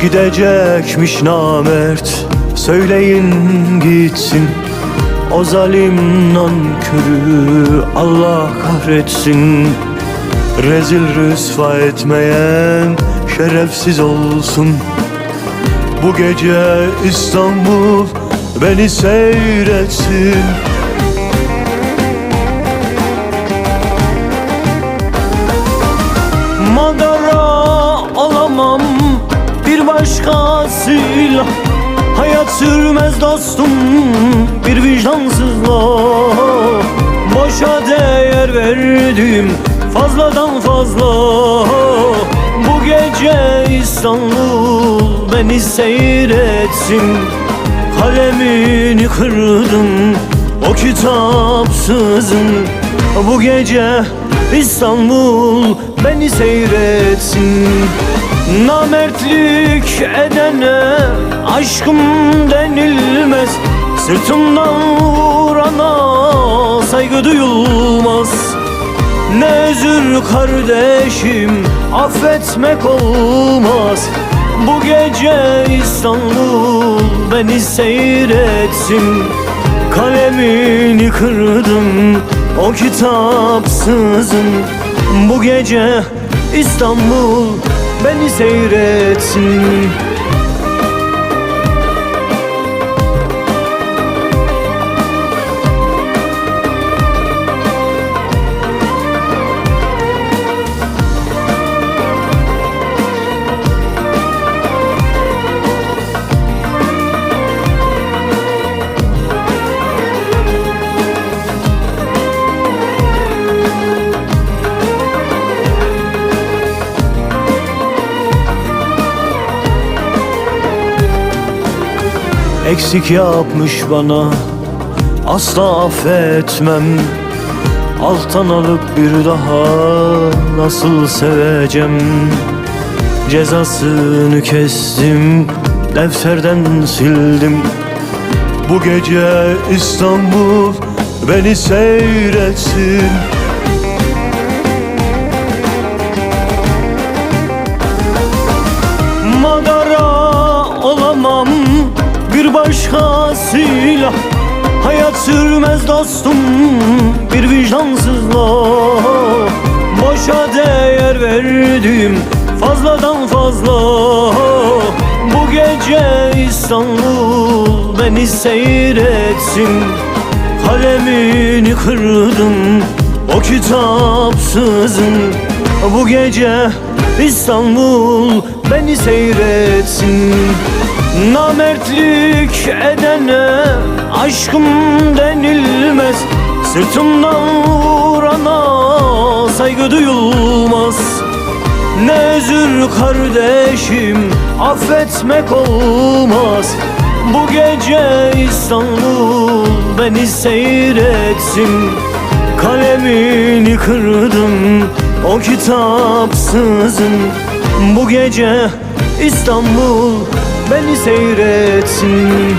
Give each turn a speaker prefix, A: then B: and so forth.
A: Gidecekmiş namert, söyleyin gitsin. O zalim nankörü Allah kahretsin. Rezil rüsva etmeyen şerefsiz olsun. Bu gece İstanbul beni seyretsin. Madara olamam bir başkasıyla. Hayat sürmez dostum bir vicdansızla. Boşa değer verdim fazladan fazla. Bu gece İstanbul beni seyretsin. Kalemini kırdım o kitapsızın. Bu gece İstanbul beni seyretsin. Namertlik edene aşkım denilmez. Sırtımdan vurana saygı duyulmaz. Ne özür kardeşim, affetmek olmaz. Bu gece İstanbul beni seyretsin. Kalemini kırdım o kitapsızın. Bu gece İstanbul beni seyretsin. Eksik yapmış bana, asla affetmem. Alttan alıp bir daha nasıl seveceğim? Cezasını kestim, defterden sildim. Bu gece İstanbul beni seyretsin. Madara olamam bir başkasıyla. Hayat sürmez dostum bir vicdansızla. Boşa değer verdim fazladan fazla. Bu gece İstanbul beni seyretsin. Kalemini kırdım o kitapsızın. Bu gece İstanbul beni seyretsin. Namertlik edene aşkım denilmez. Sırtımdan vurana saygı duyulmaz. Ne özür kardeşim, affetmek olmaz. Bu gece İstanbul beni seyretsin. Kalemini kırdım o kitapsızın. Bu gece İstanbul beni seyretsin.